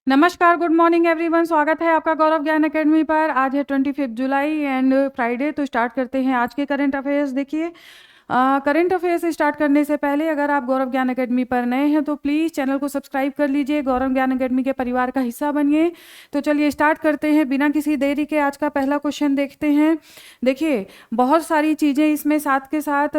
नमस्कार, good morning everyone. स्वागत है आपका गौरव ज्ञान एकेडमी पर। आज है 25 जुलाई एंड फ्राइडे। तो स्टार्ट करते हैं आज के करंट अफेयर्स। देखिए, करंट अफेयर्स स्टार्ट करने से पहले अगर आप गौरव ज्ञान एकेडमी पर नए हैं तो प्लीज़ चैनल को सब्सक्राइब कर लीजिए, गौरव ज्ञान एकेडमी के परिवार का हिस्सा बनिए। तो चलिए स्टार्ट करते हैं बिना किसी देरी के। आज का पहला क्वेश्चन देखते हैं। देखिए, बहुत सारी चीज़ें इसमें साथ के साथ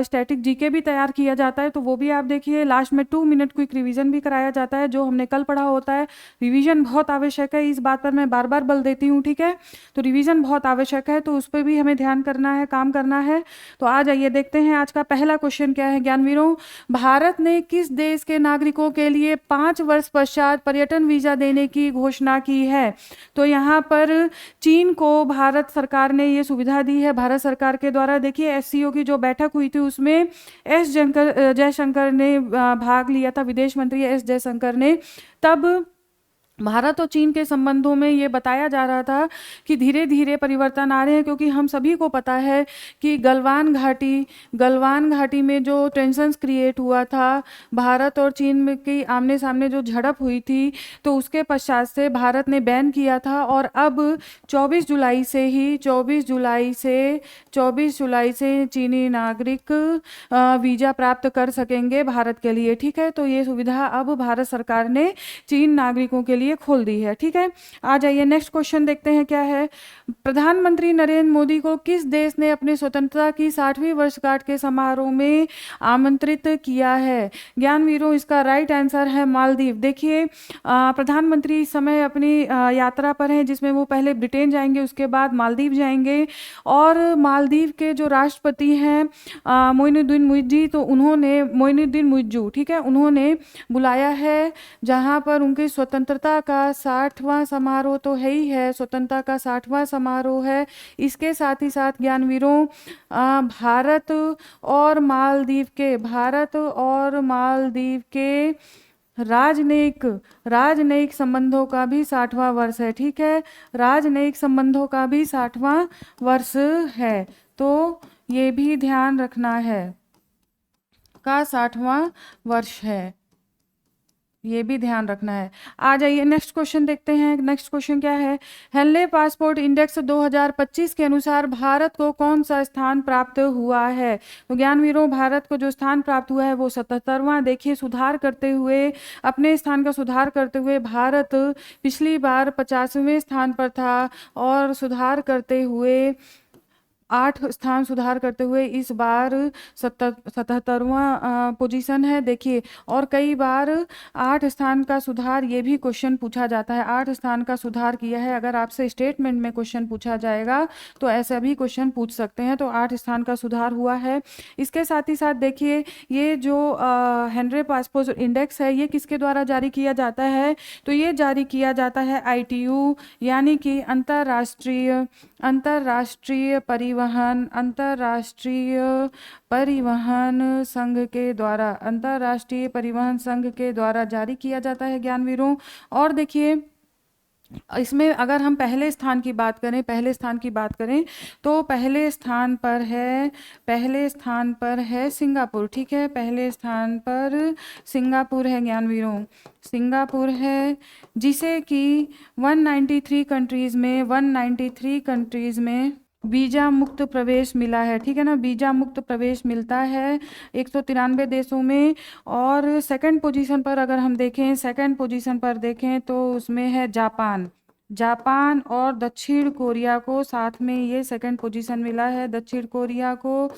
स्टैटिक जीके भी तैयार किया जाता है, तो वो भी आप देखिए। लास्ट में 2 मिनट क्विक रिवीजन भी कराया जाता है, जो हमने कल पढ़ा होता है। रिवीजन बहुत आवश्यक है, इस बात पर मैं बार बार बल देती हूँ, ठीक है। तो रिवीजन बहुत आवश्यक है, तो उस पर भी हमें ध्यान करना है, काम करना है। तो आ जाइए देखते हैं आज का पहला क्वेश्चन क्या है ज्ञानवीरों। भारत ने किस देश के नागरिकों के लिए 5 वर्ष पश्चात पर्यटन वीजा देने की घोषणा की है? तो यहाँ पर चीन को भारत सरकार ने ये सुविधा दी है, भारत सरकार के द्वारा। देखिए, एससीओ की जो बैठक हुई थी उसमें एस जयशंकर ने भाग लिया था, विदेश मंत्री एस जयशंकर ने। तब भारत और चीन के संबंधों में ये बताया जा रहा था कि धीरे धीरे परिवर्तन आ रहे हैं, क्योंकि हम सभी को पता है कि गलवान घाटी में जो टेंशन्स क्रिएट हुआ था, भारत और चीन की आमने सामने जो झड़प हुई थी, तो उसके पश्चात से भारत ने बैन किया था। और अब 24 जुलाई से चीनी नागरिक वीज़ा प्राप्त कर सकेंगे भारत के लिए, ठीक है। तो ये सुविधा अब भारत सरकार ने चीन नागरिकों के लिए खोल दी है, ठीक है। आ जाइए नेक्स्ट क्वेश्चन देखते हैं क्या है। प्रधानमंत्री नरेंद्र मोदी को किस देश ने अपने स्वतंत्रता की 60वीं वर्षगांठ के समारोह में आमंत्रित किया है? ज्ञानवीरों, इसका राइट आंसर है मालदीव। देखिए, प्रधानमंत्री इस समय अपनी यात्रा पर हैं, जिसमें वो पहले ब्रिटेन जाएंगे, उसके बाद मालदीव जाएंगे। और मालदीव के जो राष्ट्रपति हैं मोइनुद्दीन मुइज्जू, ठीक है, उन्होंने बुलाया है, जहां पर उनकी स्वतंत्रता का 60वां समारोह तो है ही है, स्वतंत्रता का 60वां समारोह है। इसके साथ ही साथ ज्ञानवीरों, भारत और मालदीव के राजनयिक संबंधों का भी 60वां वर्ष है, ठीक है। राजनयिक संबंधों का भी 60वां वर्ष है, तो ये भी ध्यान रखना है, का 60वां वर्ष है, ये भी ध्यान रखना है। आ जाइए नेक्स्ट क्वेश्चन देखते हैं। नेक्स्ट क्वेश्चन क्या है। हेनले पासपोर्ट इंडेक्स 2025 के अनुसार भारत को कौन सा स्थान प्राप्त हुआ है? तो ज्ञानवीरों, भारत को जो स्थान प्राप्त हुआ है वो 77वां। देखिए, अपने स्थान का सुधार करते हुए भारत पिछली बार 50वें स्थान पर था, और 8 स्थान सुधार करते हुए इस बार 77वां पोजीशन है। देखिए, और कई बार 8 स्थान का सुधार, ये भी क्वेश्चन पूछा जाता है, 8 स्थान का सुधार किया है। अगर आपसे स्टेटमेंट में क्वेश्चन पूछा जाएगा तो ऐसा भी क्वेश्चन पूछ सकते हैं। तो 8 स्थान का सुधार हुआ है। इसके साथ ही साथ देखिए, ये जो हेनरी पासपोर्ट इंडेक्स है, ये किसके द्वारा जारी किया जाता है? तो ये जारी किया जाता है ITU, यानी कि अंतर्राष्ट्रीय परिवहन संघ के द्वारा जारी किया जाता है ज्ञानवीरों। और देखिए, इसमें अगर हम पहले स्थान की बात करें तो पहले स्थान पर है सिंगापुर, ठीक है। पहले स्थान पर सिंगापुर है ज्ञानवीरों, सिंगापुर है, जिसे कि 193 कंट्रीज में वीजा मुक्त प्रवेश मिला है, ठीक है ना। वीजा मुक्त प्रवेश मिलता है 193 देशों में। और सेकंड पोजीशन पर देखें तो उसमें है जापान और दक्षिण कोरिया को, साथ में ये सेकंड पोजीशन मिला है दक्षिण कोरिया को,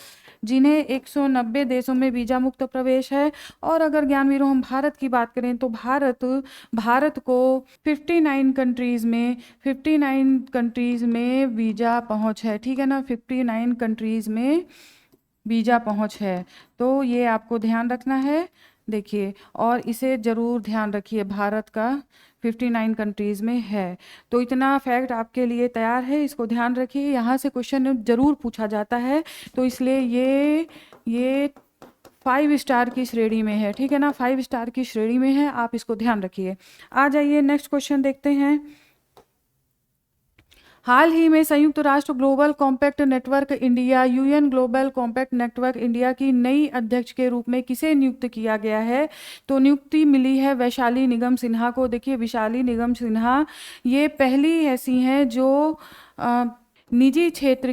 जिन्हें 190 देशों में वीजा मुक्त प्रवेश है। और अगर ज्ञानवीरों हम भारत की बात करें तो भारत को 59 कंट्रीज में वीजा पहुंच है, ठीक है ना। 59 कंट्रीज में वीजा पहुंच है, तो ये आपको ध्यान रखना है। देखिए, और इसे जरूर ध्यान रखिए, भारत का 59 कंट्रीज में है। तो इतना फैक्ट आपके लिए तैयार है, इसको ध्यान रखिए। यहाँ से क्वेश्चन जरूर पूछा जाता है, तो इसलिए ये 5 स्टार की श्रेणी में है, ठीक है ना। 5 स्टार की श्रेणी में है, आप इसको ध्यान रखिए। आ जाइए नेक्स्ट क्वेश्चन देखते हैं। हाल ही में संयुक्त राष्ट्र global compact network India UN global compact network India की नई अध्यक्ष के रूप में किसे नियुक्त किया गया है? तो नियुक्ति मिली है वैशाली निगम सिन्हा को। देखिए वैशाली निगम सिन्हा ये पहली ऐसी हैं जो अ, निजी क्षेत्र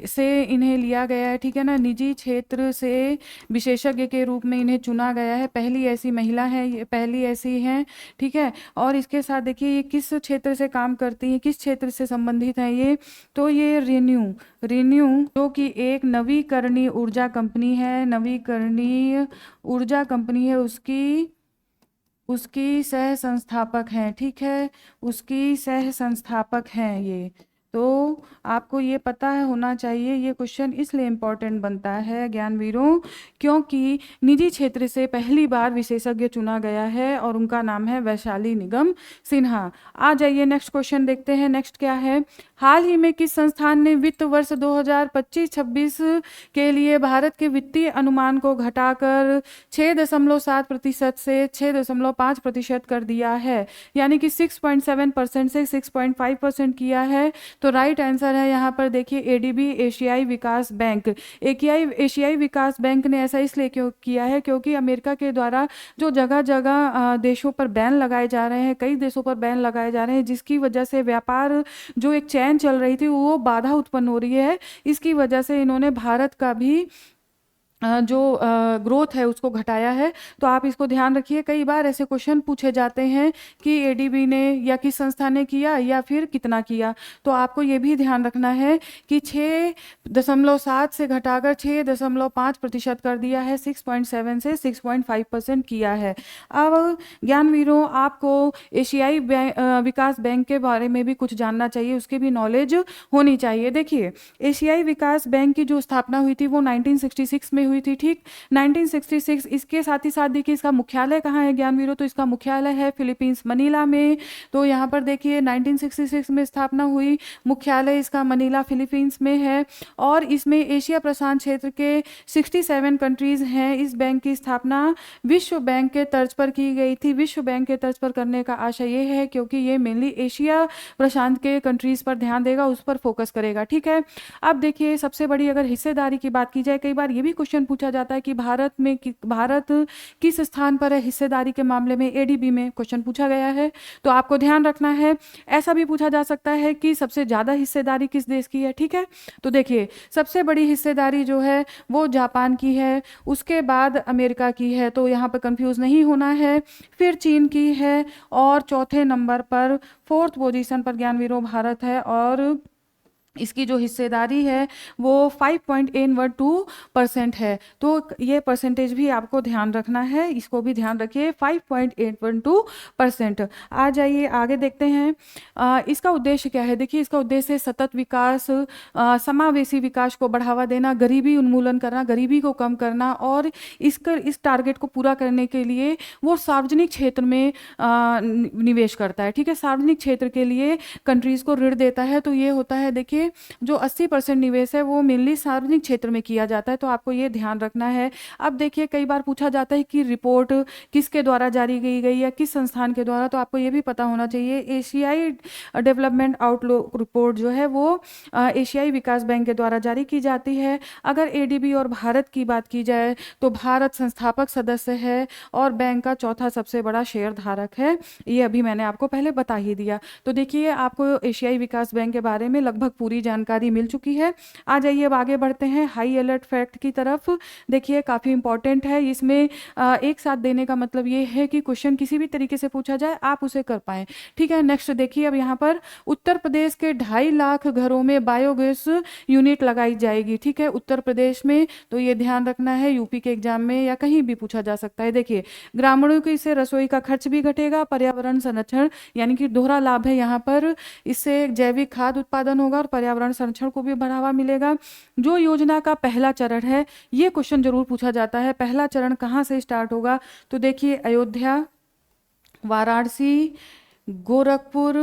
से इन्हें लिया गया है, ठीक है ना, निजी क्षेत्र से विशेषज्ञ के रूप में इन्हें चुना गया है। पहली ऐसी महिला है, ये पहली ऐसी हैं, ठीक है। और इसके साथ देखिए ये किस क्षेत्र से काम करती हैं, किस क्षेत्र से संबंधित है ये? तो ये रिन्यू जो कि एक नवीकरणीय ऊर्जा कंपनी है, नवीकरणीय ऊर्जा कंपनी है, उसकी सह संस्थापक हैं, ठीक है, उसकी सह संस्थापक हैं ये। तो आपको ये पता है होना चाहिए, ये क्वेश्चन इसलिए इम्पोर्टेंट बनता है ज्ञानवीरों क्योंकि निजी क्षेत्र से पहली बार विशेषज्ञ चुना गया है और उनका नाम है वैशाली निगम सिन्हा। आ जाइए नेक्स्ट क्वेश्चन देखते हैं। नेक्स्ट क्या है? हाल ही में किस संस्थान ने वित्त वर्ष 2025-26 के लिए भारत के वित्तीय अनुमान को घटाकर 6.7% से 6.5% कर दिया है, यानी कि 6.7% से 6.5% किया है? तो राइट आंसर है यहाँ पर देखिए एडीबी, एशियाई विकास बैंक। एशियाई विकास बैंक ने ऐसा इसलिए क्यों किया है क्योंकि अमेरिका के द्वारा जो जगह जगह देशों पर बैन लगाए जा रहे हैं, कई देशों पर बैन लगाए जा रहे हैं, जिसकी वजह से व्यापार जो एक चैन चल रही थी वो बाधा उत्पन्न हो रही है। इसकी वजह से इन्होंने भारत का भी जो ग्रोथ है उसको घटाया है। तो आप इसको ध्यान रखिए, कई बार ऐसे क्वेश्चन पूछे जाते हैं कि एडीबी ने या किस संस्था ने किया या फिर कितना किया। तो आपको ये भी ध्यान रखना है कि 6.7 से घटाकर 6.5% कर दिया है, 6.7 से 6.5% किया है। अब ज्ञानवीरों आपको एशियाई विकास बैंक के बारे में भी कुछ जानना चाहिए, उसकी भी नॉलेज होनी चाहिए। देखिए एशियाई विकास बैंक की जो स्थापना हुई थी वो 1966 में हुई थी, ठीक, 1966। इसके साथ ही साथ देखिए इसका मुख्यालय कहाँ है ज्ञानवीरों? तो इसका मुख्यालय है फिलीपींस, मनीला में। तो यहाँ पर देखिए 1966 में स्थापना हुई, मुख्यालय इसका मनीला फिलीपींस में है। और इसमें एशिया प्रशांत क्षेत्र के 67 कंट्रीज हैं। इस बैंक की स्थापना विश्व बैंक के तर्ज पर की गई थी। विश्व बैंक के तर्ज पर करने का आशय ये है क्योंकि ये मेनली एशिया प्रशांत के कंट्रीज पर ध्यान देगा, उस पर फोकस करेगा, ठीक है। अब देखिए सबसे बड़ी अगर हिस्सेदारी की बात की जाए, कई बार ये भी क्वेश्चन पूछा जाता है कि भारत किस स्थान पर है हिस्सेदारी के मामले में? एडीबी में क्वेश्चन पूछा गया है। तो आपको ध्यान रखना है। ऐसा भी पूछा जा सकता है कि सबसे ज्यादा हिस्सेदारी किस देश की है, ठीक है। तो देखिए सबसे बड़ी हिस्सेदारी जो है वो जापान की है, उसके बाद अमेरिका की है, तो यहाँ पर कंफ्यूज नहीं होना है, फिर चीन की है और चौथे नंबर पर, फोर्थ पोजीशन पर ज्ञानवीरों भारत है। और इसकी जो हिस्सेदारी है वो 5.812% है। तो ये परसेंटेज भी आपको ध्यान रखना है, इसको भी ध्यान रखिए, 5.812%। आ जाइए आगे देखते हैं। इसका उद्देश्य क्या है? देखिए इसका उद्देश्य सतत विकास, समावेशी विकास को बढ़ावा देना, गरीबी उन्मूलन करना, गरीबी को कम करना, और इस टारगेट को पूरा करने के लिए वो सार्वजनिक क्षेत्र में निवेश करता है, ठीक है। सार्वजनिक क्षेत्र के लिए कंट्रीज को ऋण देता है। तो ये होता है देखिए जो 80% निवेश है वो मेनली सार्वजनिक क्षेत्र में किया जाता है। तो आपको ये ध्यान रखना है। अब देखिए कई बार पूछा जाता है कि रिपोर्ट किसके द्वारा जारी की गई या किस संस्थान के द्वारा, तो आपको ये भी पता होना चाहिए एशियाई डेवलपमेंट आउटलुक रिपोर्ट जो है वो एशियाई विकास बैंक के द्वारा जारी की जाती है। अगर एडीबी और भारत की बात की जाए तो भारत संस्थापक सदस्य है और बैंक का चौथा सबसे बड़ा शेयर धारक है। ये अभी मैंने आपको पहले बता ही दिया। तो देखिए आपको एशियाई विकास बैंक के बारे में लगभग पूरी जानकारी मिल चुकी है। आ जाइए अब आगे बढ़ते हैं हाई अलर्ट फैक्ट की तरफ। देखिए काफी इंपॉर्टेंट है, इसमें एक साथ देने का मतलब ये है कि क्वेश्चन किसी भी तरीके से पूछा जाए आप उसे कर पाए, ठीक है। नेक्स्ट देखिए अब यहाँ पर उत्तर प्रदेश के 2.5 लाख घरों में बायोगैस यूनिट लगाई जाएगी, ठीक है, उत्तर प्रदेश में। तो ये ध्यान रखना है, यूपी के एग्जाम में या कहीं भी पूछा जा सकता है। देखिए ग्रामीणों की इससे रसोई का खर्च भी घटेगा, पर्यावरण संरक्षण यानी कि दोहरा लाभ है यहाँ पर, इससे जैविक खाद्य उत्पादन होगा और पर्यावरण संरक्षण को भी बढ़ावा मिलेगा। जो योजना का पहला चरण है, ये क्वेश्चन जरूर पूछा जाता है, पहला चरण कहाँ से स्टार्ट होगा? तो देखिए अयोध्या, वाराणसी, गोरखपुर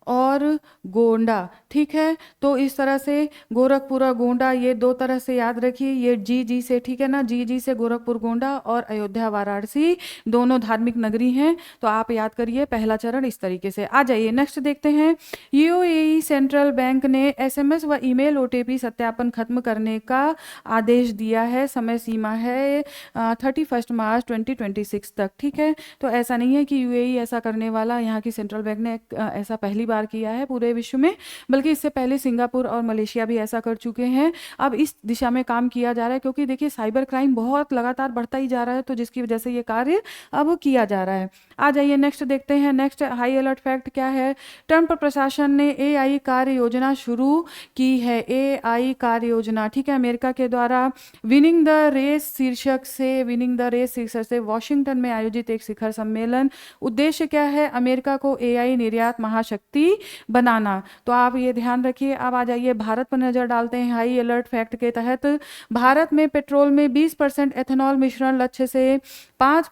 और गोंडा। ठीक है, तो इस तरह से गोरखपुर और गोंडा ये दो तरह से याद रखिए, ये जी से, ठीक है ना, जी से गोरखपुर गोंडा और अयोध्या वाराणसी दोनों धार्मिक नगरी हैं। तो आप याद करिए पहला चरण इस तरीके से। आ जाइए नेक्स्ट देखते हैं। यूएई सेंट्रल बैंक ने एसएमएस व ईमेल ओटीपी सत्यापन खत्म करने का आदेश दिया है। समय सीमा है 31 मार्च 2026 तक। ठीक है, तो ऐसा नहीं है कि यूएई ऐसा करने वाला, यहाँ की सेंट्रल बैंक ने ऐसा पहली बार किया है पूरे विश्व में, बल्कि इससे पहले सिंगापुर और मलेशिया भी ऐसा कर चुके हैं। अब इस दिशा में काम किया जा रहा है, क्योंकि देखिए साइबर क्राइम बहुत लगातार बढ़ता ही जा रहा है, तो जिसकी वजह से ये कार्य अब किया जा रहा है। आ जाइए नेक्स्ट देखते हैं। नेक्स्ट हाई अलर्ट फैक्ट क्या है। ट्रंप प्रशासन ने एआई कार्य योजना शुरू की है। एआई कार्य योजना, ठीक है, अमेरिका के द्वारा विनिंग द रेस शीर्षक से वॉशिंगटन में आयोजित एक शिखर सम्मेलन। उद्देश्य क्या है, अमेरिका को एआई निर्यात महाशक्ति बनाना। तो आप ये ध्यान रखिए। अब आ जाइए भारत पर नजर डालते हैं। हाई अलर्ट फैक्ट के तहत भारत में पेट्रोल में 20% एथेनॉल मिश्रण लक्ष्य से 5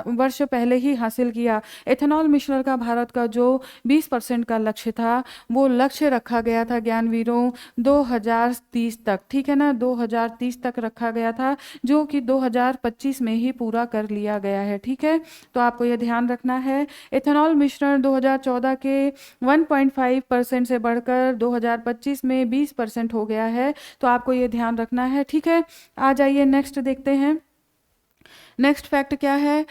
वर्ष पहले ही हासिल किया। एथेनॉल मिश्रण का भारत का जो 20% का लक्ष्य था, वो लक्ष्य रखा गया था ज्ञानवीरों 2030 तक। ठीक है ना, 2030 तक रखा गया था, जो कि 2025 में ही पूरा कर लिया गया है। ठीक है, तो आपको यह ध्यान रखना है। एथेनॉल मिश्रण 2014 के 1.5% से बढ़कर 2025 में 20% हो गया है, तो आपको ये ध्यान रखना है। ठीक है, आ जाइए नेक्स्ट देखते हैं। नेक्स्ट फैक्ट क्या है।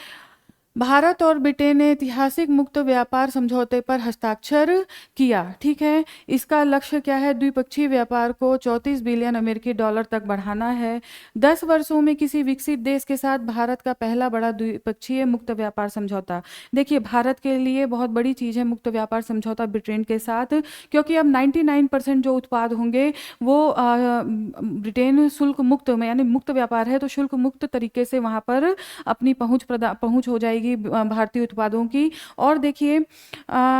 भारत और ब्रिटेन ने ऐतिहासिक मुक्त व्यापार समझौते पर हस्ताक्षर किया। ठीक है, इसका लक्ष्य क्या है, द्विपक्षीय व्यापार को 34 बिलियन अमेरिकी डॉलर तक बढ़ाना है। 10 वर्षों में किसी विकसित देश के साथ भारत का पहला बड़ा द्विपक्षीय मुक्त व्यापार समझौता। देखिए भारत के लिए बहुत बड़ी चीज़ है मुक्त व्यापार समझौता ब्रिटेन के साथ, क्योंकि अब 99% जो उत्पाद होंगे वो ब्रिटेन शुल्क मुक्त में, यानी मुक्त व्यापार है तो शुल्क मुक्त तरीके से वहाँ पर अपनी पहुँच हो जाएगी भारतीय उत्पादों की। और देखिए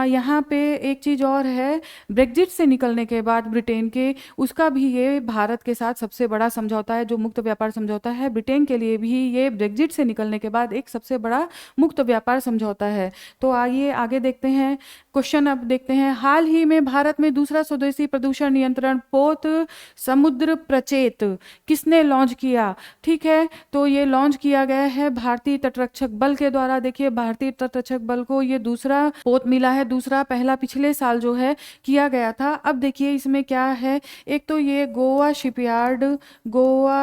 यहाँ पे एक चीज़ और है, ब्रेग्जिट से निकलने के बाद ब्रिटेन के, उसका भी ये भारत के साथ सबसे बड़ा समझौता है जो मुक्त व्यापार समझौता है। ब्रिटेन के लिए भी ये ब्रेग्जिट से निकलने के बाद एक सबसे बड़ा मुक्त व्यापार समझौता है। तो आइए आगे देखते हैं क्वेश्चन। अब देखते हैं, हाल ही में भारत में दूसरा स्वदेशी प्रदूषण नियंत्रण पोत समुद्र प्रचेत किसने लॉन्च किया। ठीक है, तो ये लॉन्च किया गया है भारतीय तटरक्षक बल के द्वारा। देखिए भारतीय तटरक्षक बल को ये दूसरा पोत मिला है, दूसरा, पहला पिछले साल जो है किया गया था। अब देखिए इसमें क्या है, एक तो ये गोवा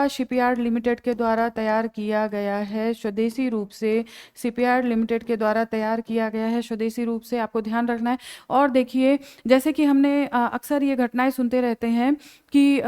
शिपयार्ड लिमिटेड के द्वारा तैयार किया गया है, स्वदेशी रूप से शिपयार्ड लिमिटेड के द्वारा तैयार किया गया है स्वदेशी रूप से, आपको ध्यान रखना है। और देखिए जैसे कि हमने अक्सर ये घटनाएं सुनते रहते हैं कि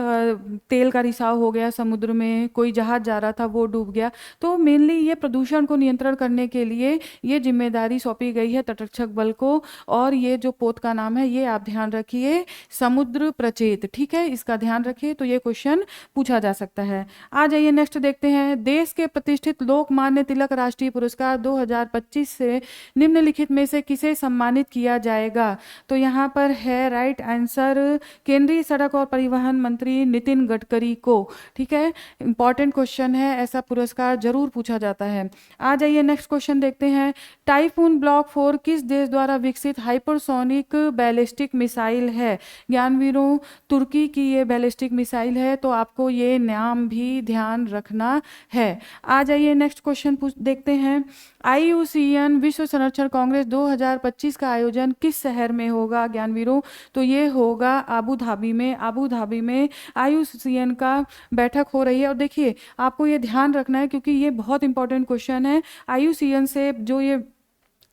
तेल का रिसाव हो गया समुद्र में, कोई जहाज जा रहा था वो डूब गया, तो मेनली ये प्रदूषण को नियंत्रण करने के लिए ये जिम्मेदारी सौंपी गई है तटरक्षक बल को। और ये जो पोत का नाम है ये आप ध्यान रखिए, समुद्र प्रचेत। ठीक है, इसका ध्यान रखिए, तो ये क्वेश्चन पूछा जा सकता है। आ जाइए नेक्स्ट देखते हैं। देश के प्रतिष्ठित लोकमान्य तिलक राष्ट्रीय पुरस्कार 2025 से निम्नलिखित में से किसे सम्मानित किया जाएगा। तो यहाँ पर है राइट आंसर केंद्रीय सड़क और परिवहन मंत्री नितिन गडकरी को। ठीक है, इंपॉर्टेंट क्वेश्चन है, ऐसा पुरस्कार जरूर पूछा जाता है। आ जाइए नेक्स्ट क्वेश्चन देखते हैं। टाइफून ब्लॉक 4 किस देश द्वारा विकसित हाइपरसोनिक बैलिस्टिक मिसाइल है। ज्ञानवीरों तुर्की की ये बैलिस्टिक मिसाइल है, तो आपको ये नाम भी ध्यान रखना है। आ जाइए नेक्स्ट क्वेश्चन देखते हैं। IUCN विश्व संरक्षण कांग्रेस 2025 का आयोजन किस शहर में होगा ज्ञानवीरों, तो ये होगा आबू धाबी में। आबू धाबी में IUCN का बैठक हो रही है। और देखिए आपको ये ध्यान रखना है क्योंकि ये बहुत इंपॉर्टेंट क्वेश्चन है। IUCN से जो ये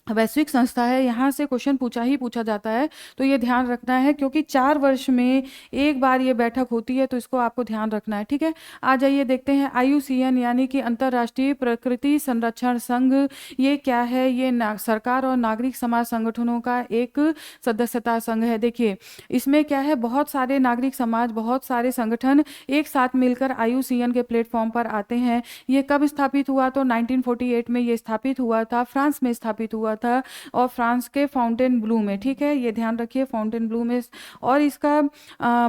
वैश्विक संस्था है, यहाँ से क्वेश्चन पूछा जाता है, तो ये ध्यान रखना है क्योंकि 4 वर्ष में एक बार ये बैठक होती है, तो इसको आपको ध्यान रखना है। ठीक है, आ जाइए देखते हैं। IUCN यानी कि अंतर्राष्ट्रीय प्रकृति संरक्षण संघ, ये क्या है, ये सरकार और नागरिक समाज संगठनों का एक सदस्यता संघ है। देखिए इसमें क्या है, बहुत सारे नागरिक समाज, बहुत सारे संगठन एक साथ मिलकर IUCN के प्लेटफॉर्म पर आते हैं। ये कब स्थापित हुआ, तो 1948 में ये स्थापित हुआ था, फ्रांस में स्थापित हुआ था और फ्रांस के फाउंटेनब्लू में, ठीक है, ये ध्यान रखिए, फाउंटेनब्लू में। और इसका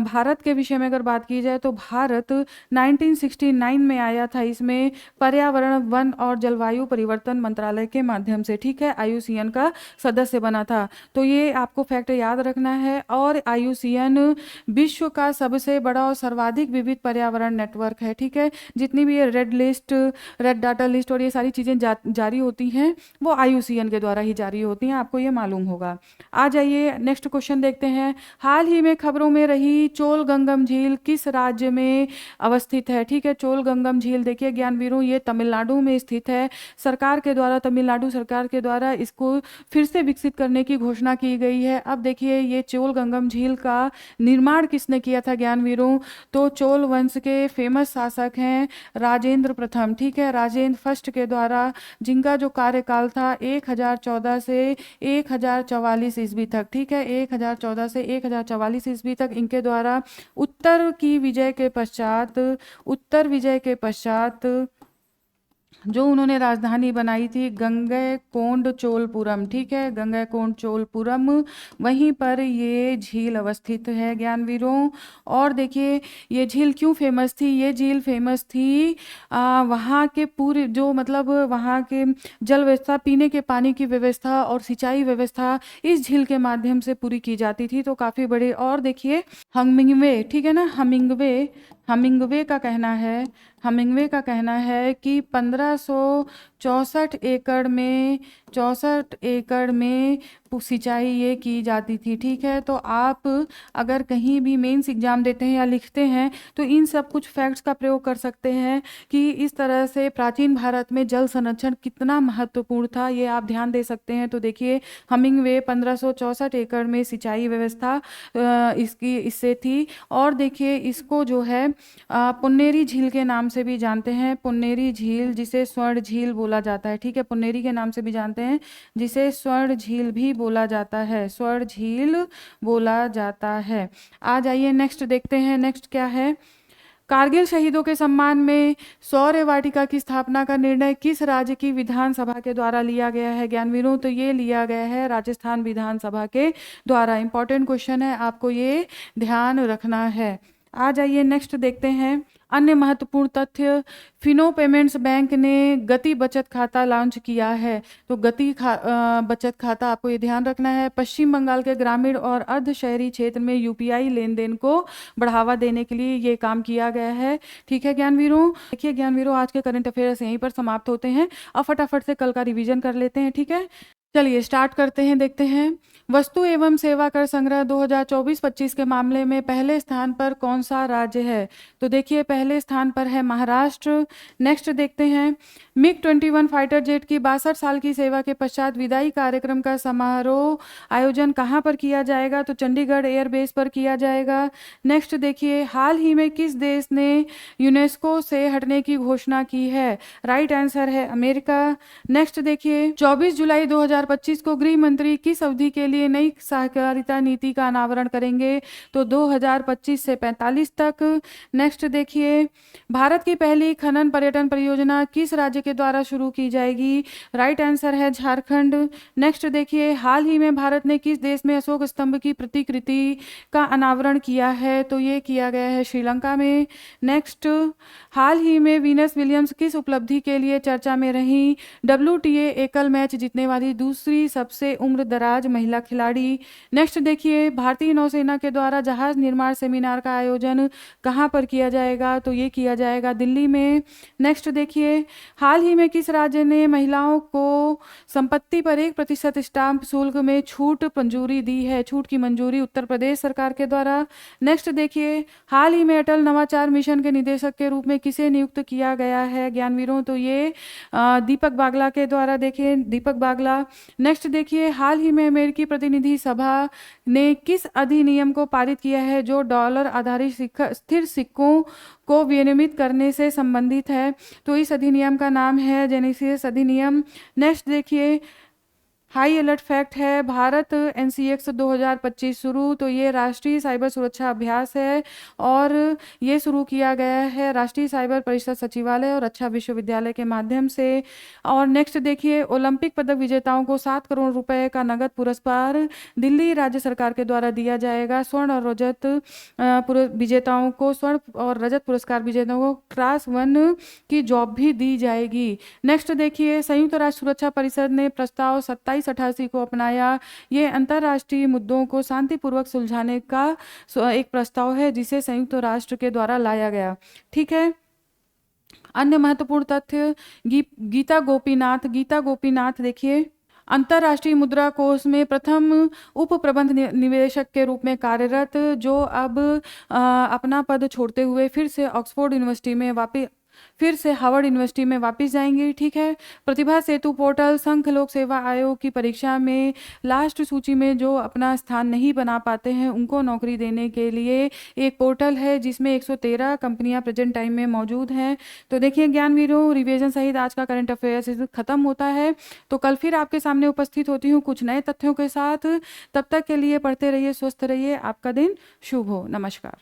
भारत के विषय में अगर बात की जाए तो भारत 1969 में आया था इसमें पर्यावरण, वन और जलवायु परिवर्तन मंत्रालय के माध्यम से, ठीक है, IUCN का सदस्य बना था। तो ये आपको फैक्ट याद रखना है। और IUCN विश्व का सबसे बड़ा और सर्वाधिक विविध पर्यावरण नेटवर्क है, ठीक है। जितनी भी ये red list, red data list और ये सारी चीज़ें जारी होती हैं वो IUCN के द्वारा ही जारी होती हैं, आपको ये मालूम होगा। आ जाइए नेक्स्ट क्वेश्चन देखते हैं। हाल ही में खबरों में रही चोलगंगम झील किस राज्य में अवस्थित है, ठीक है। चोलगंगम झील देखिए ज्ञानवीरों, ये तमिलनाडु में स्थित है। सरकार के द्वारा, तमिलनाडु सरकार के द्वारा इसको फिर से विकसित करने की घोषणा की गई है। अब देखिए ये चोलगंगम झील का निर्माण किसने किया था ज्ञानवीरों, तो चोल वंश के फेमस शासक हैं राजेंद्र प्रथम, ठीक है, राजेंद्र फर्स्ट के द्वारा, जिनका जो कार्यकाल था 1014 से 1044 ईस्वी तक, ठीक है, 1014 से 1044 ईस्वी तक इनके द्वारा उत्तर विजय के पश्चात जो उन्होंने राजधानी बनाई थी गंगैकोंडचोलपुरम, ठीक है, गंगैकोंडचोलपुरम, वहीं पर ये झील अवस्थित है ज्ञानवीरों। और देखिए ये झील क्यों फेमस थी, ये झील फेमस थी वहाँ के पूरे जो मतलब वहाँ के जल व्यवस्था, पीने के पानी की व्यवस्था और सिंचाई व्यवस्था इस झील के माध्यम से पूरी की जाती थी। तो काफ़ी बड़े। और देखिए हमिंगवे, ठीक है ना, हमिंगवे का कहना है कि 1564 एकड़ में सिंचाई ये की जाती थी, ठीक है। तो आप अगर कहीं भी मेंस एग्जाम देते हैं या लिखते हैं तो इन सब कुछ फैक्ट्स का प्रयोग कर सकते हैं कि इस तरह से प्राचीन भारत में जल संरक्षण कितना महत्वपूर्ण था, ये आप ध्यान दे सकते हैं। तो देखिए हमिंगवे 1564 एकड़ में सिंचाई व्यवस्था इससे थी। और देखिए इसको जो है पुन्नेरी झील के नाम से भी जानते हैं, पुन्नेरी झील जिसे स्वर्ण झील बोला जाता है, ठीक है, पुन्नेरी के नाम से भी जानते हैं, जिसे स्वर्ण झील भी बोला जाता है, स्वर्ण झील बोला जाता है। आ जाइए नेक्स्ट देखते हैं, नेक्स्ट क्या है। कारगिल शहीदों के सम्मान में शौर्य वाटिका की स्थापना का निर्णय किस राज्य की विधानसभा के द्वारा लिया गया है ज्ञानवीरों, तो ये लिया गया है राजस्थान विधानसभा के द्वारा। इंपॉर्टेंट क्वेश्चन है, आपको ये ध्यान रखना है। आ जाइए नेक्स्ट देखते हैं। अन्य महत्वपूर्ण तथ्य, फिनो पेमेंट्स बैंक ने गति बचत खाता लॉन्च किया है। तो गति बचत खाता आपको ये ध्यान रखना है। पश्चिम बंगाल के ग्रामीण और अर्ध शहरी क्षेत्र में UPI लेन देन को बढ़ावा देने के लिए ये काम किया गया है, ठीक है ज्ञानवीरों। देखिए ज्ञानवीरों आज के करंट अफेयर्स यहीं पर समाप्त होते हैं। अब फटाफट से कल का रिवीजन कर लेते हैं, ठीक है। चलिए स्टार्ट करते हैं, देखते हैं। वस्तु एवं सेवा कर संग्रह 2024-25 के मामले में पहले स्थान पर कौन सा राज्य है, तो देखिए पहले स्थान पर है महाराष्ट्र। नेक्स्ट देखते हैं। MiG-21 फाइटर जेट की 62 साल की सेवा के पश्चात विदाई कार्यक्रम का समारोह आयोजन कहाँ पर किया जाएगा, तो चंडीगढ़ एयरबेस पर किया जाएगा। नेक्स्ट देखिए हाल ही में किस देश ने यूनेस्को से हटने की घोषणा की है, राइट आंसर है अमेरिका। नेक्स्ट देखिए 24 जुलाई 2025 को गृह मंत्री किस अवधि के लिए नई सहकारिता नीति का अनावरण करेंगे, तो 2025 से 45 तक। नेक्स्ट देखिए भारत की पहली खनन पर्यटन परियोजना किस राज्य के द्वारा शुरू की जाएगी, राइट आंसर है झारखंड। नेक्स्ट देखिए हाल ही में भारत ने किस देश में अशोक स्तंभ की प्रतिकृति का अनावरण किया है, तो ये किया गया है श्रीलंका में। नेक्स्ट हाल ही में वीनस विलियम्स किस उपलब्धि के लिए चर्चा में रही, WTA एकल मैच जीतने वाली दूसरी सबसे उम्रदराज महिला खिलाड़ी। नेक्स्ट देखिए भारतीय नौसेना के द्वारा जहाज निर्माण सेमिनार का आयोजन कहाँ पर किया जाएगा, तो ये किया जाएगा दिल्ली में। नेक्स्ट देखिए हाल ही में किस राज्य ने महिलाओं को संपत्ति पर 1% स्टाम्प शुल्क में छूट मंजूरी दी है, छूट की मंजूरी उत्तर प्रदेश सरकार के द्वारा। नेक्स्ट देखिए हाल ही में अटल नवाचार मिशन के निदेशक के रूप में किसे नियुक्त किया गया है ज्ञानवीरों, तो ये दीपक बागला के द्वारा, देखिए दीपक बागला। नेक्स्ट देखिए हाल ही में अमेरिकी प्रतिनिधि सभा ने किस अधिनियम को पारित किया है जो डॉलर आधारित स्थिर सिक्कों को विनियमित करने से संबंधित है, तो इस अधिनियम का नाम है जेनेसिस अधिनियम। नेक्स्ट देखिए हाई अलर्ट फैक्ट है, भारत एनसीएक्स 2025 शुरू। तो ये राष्ट्रीय साइबर सुरक्षा अभ्यास है और ये शुरू किया गया है राष्ट्रीय साइबर परिषद सचिवालय और रक्षा विश्वविद्यालय के माध्यम से। और नेक्स्ट देखिए, ओलंपिक पदक विजेताओं को 7 करोड़ रुपए का नगद पुरस्कार दिल्ली राज्य सरकार के द्वारा दिया जाएगा। स्वर्ण और रजत विजेताओं को स्वर्ण और रजत पुरस्कार विजेताओं को क्लास 1 की जॉब भी दी जाएगी। नेक्स्ट देखिए, संयुक्त राष्ट्र सुरक्षा परिषद ने प्रस्ताव 2788 को अपनाया। ये अंतर्राष्ट्रीय मुद्दों को शांतिपूर्वक सुलझाने का एक प्रस्ताव है जिसे संयुक्त राष्ट्र के द्वारा लाया गया। ठीक है। अन्य महत्वपूर्ण तथ्य, गीता गोपीनाथ देखिए अंतर्राष्ट्रीय मुद्रा कोष में प्रथम उप प्रबंध निवेशक के रूप में कार्यरत, जो अब अपना पद छोड़ते हुए फिर से हार्वर्ड यूनिवर्सिटी में वापस जाएंगी। ठीक है। प्रतिभा सेतु पोर्टल संघ लोक सेवा आयोग की परीक्षा में लास्ट सूची में जो अपना स्थान नहीं बना पाते हैं उनको नौकरी देने के लिए एक पोर्टल है जिसमें 113 कंपनियां प्रेजेंट टाइम में मौजूद हैं। तो देखिए ज्ञानवीरों, रिवीजन सहित आज का करंट अफेयर्स खत्म होता है। तो कल फिर आपके सामने उपस्थित होती हूँ कुछ नए तथ्यों के साथ। तब तक के लिए पढ़ते रहिए, स्वस्थ रहिए, आपका दिन शुभ हो। नमस्कार।